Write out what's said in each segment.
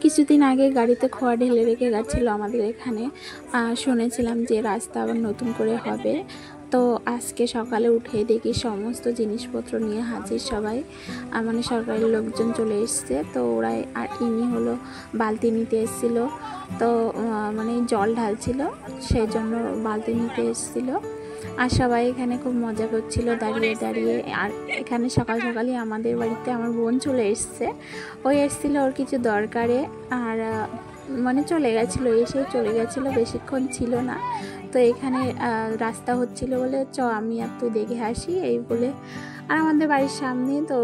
কিছুদিন আগে গাড়িতে খোয়া ঢেলে রেখে গেছিলো আমাদের এখানে। শুনেছিলাম যে রাস্তা আবার নতুন করে হবে। তো আজকে সকালে উঠে দেখি সমস্ত জিনিসপত্র নিয়ে হাজির সবাই, মানে সরকারি লোকজন চলে এসছে। তো ওরাই আর ইনি হলো বালতি নিতে এসেছিলো। তো মানে জল ঢালছিল, সেই জন্য বালতি নিতে এসেছিলো। আর সবাই এখানে খুব মজা করছিল দাঁড়িয়ে দাঁড়িয়ে। আর এখানে সকাল সকালই আমাদের বাড়িতে আমার বোন চলে এসছে। ওই এসেছিলো ওর কিছু দরকারে, আর মানে চলে গেছিলো, এসেই চলে গেছিলো, বেশিক্ষণ ছিল না। তো এখানে রাস্তা হচ্ছিল বলে আমি আর তুই দেখে আসি এই বলে। আর আমাদের বাড়ির সামনে তো,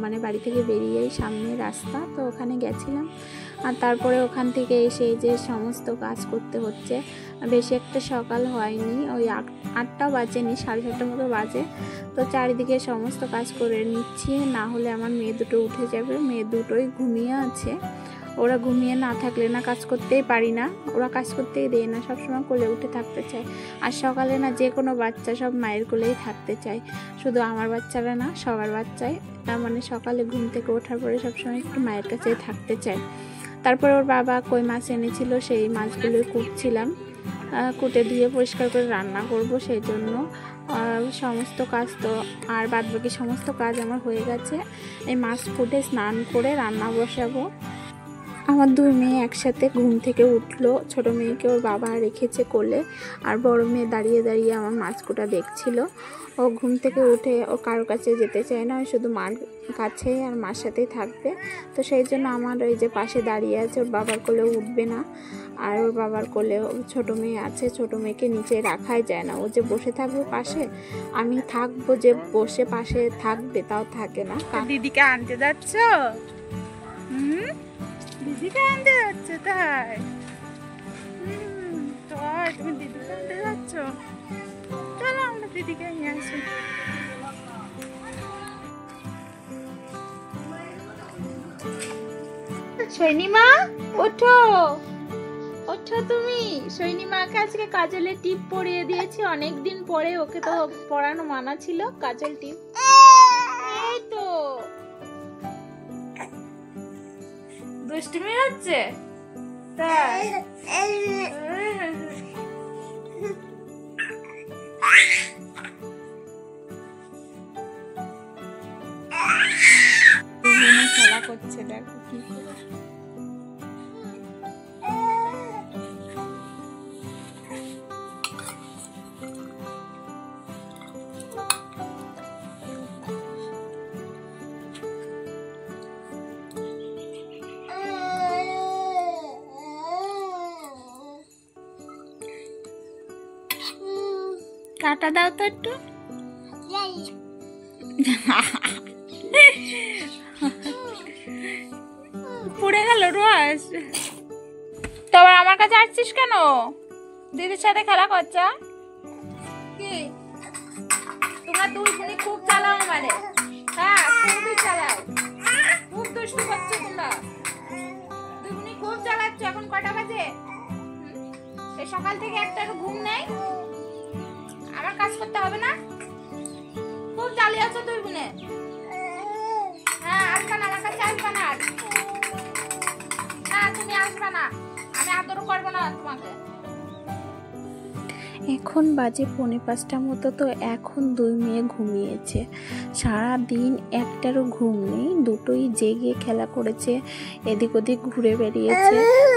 মানে বাড়ি থেকে বেরিয়েই সামনে রাস্তা, তো ওখানে গেছিলাম। আর তারপরে ওখান থেকে এসে যে সমস্ত কাজ করতে হচ্ছে। বেশি একটা সকাল হয়নি, ওই 8টা বাজেনি, 7:30টার মতো বাজে। তো চারিদিকে সমস্ত কাজ করে নিচ্ছি, না হলে আমার মেয়ে দুটো উঠে যাবে। মেয়ে দুটোই ঘুমিয়ে আছে, ওরা ঘুমিয়ে না থাকলে না কাজ করতেই পারি না, ওরা কাজ করতেই দেয় না, সবসময় কোলে উঠে থাকতে চায়। আর সকালে না যে কোনো বাচ্চা সব মায়ের কোলেই থাকতে চায়, শুধু আমার বাচ্চারা না, সবার বাচ্চাই। মানে সকালে ঘুম থেকে ওঠার পরে সবসময় একটু মায়ের কাছেই থাকতে চায়। তারপরে ওর বাবা কই মাছ এনেছিল, সেই মাছগুলোই কুটছিলাম, কুটে ধুয়ে পরিষ্কার করে রান্না করব, সেই জন্য সমস্ত কাজ তো আর বাদবাকি সমস্ত কাজ আমার হয়ে গেছে। এই মাছ কুটে স্নান করে রান্না বসাবো। আমার দুই মেয়ে একসাথে ঘুম থেকে উঠলো। ছোট মেয়েকে ওর বাবা রেখেছে কোলে, আর বড় মেয়ে দাঁড়িয়ে দাঁড়িয়ে আমার মাছ কোটা দেখছিল। ও ঘুম থেকে উঠে ও কারোর কাছে যেতে চায় না, শুধু মার কাছে আর মার সাথেই থাকবে। তো সেই জন্য আমার ওই যে পাশে দাঁড়িয়ে আছে, ওর বাবার কোলে উঠবে না। আর ওর বাবার কোলে ছোট মেয়ে আছে, ছোট মেয়েকে নিচে রাখাই যায় না, ও যে বসে থাকবে পাশে, আমি থাকবো যে বসে পাশে থাকবে, তাও থাকে না। দিদিকে আনতে যাচ্ছ? দিদিকে আনতে যাচ্ছে? তাই তাই তুমি দিদিকে আনতে যাচ্ছ? চলো আমরা দিদিকে নিয়ে আসি। সৈনিমা ওঠো, ওঠো তুমি। সৈনিমাকে আজকে কাজলের টিপ পরিয়ে দিয়েছি, অনেকদিন পরে, ওকে তো পরানো মানা ছিল কাজল টিপ। এই তো দুষ্টুমি হচ্ছে তাই? খেলা করছে, দেখো কি টাটা দাও তো একটু। পড়ে গেল রোজ। তো আবার আমার কাছে আসছিস কেন? দিদির সাথে খেলা করছ কি? তোমরা দুই বোনে খুব চালাও আমারে। হ্যাঁ খুবই চালাও, খুব দুষ্টু করছো তোমরা দুই বোনে, খুব চালাচ্ছ। এখন কটা বাজে? এই সকাল থেকে একটারও ঘুম নেই, আমার কাজ করতে হবে না? খুব জ্বালিয়ে আছো দুই বোনে। হ্যাঁ আসবা না, আমার কাছে আসবা না, না তুমি আসবা না, আমি আদরও করবো না তোমাকে। এখন বাজে 4:45 মতো। তো এখন দুই মেয়ে ঘুমিয়েছে, সারা দিন একটারও ঘুম নেই, দুটোই জেগে খেলা করেছে, এদিক ওদিক ঘুরে বেরিয়েছে।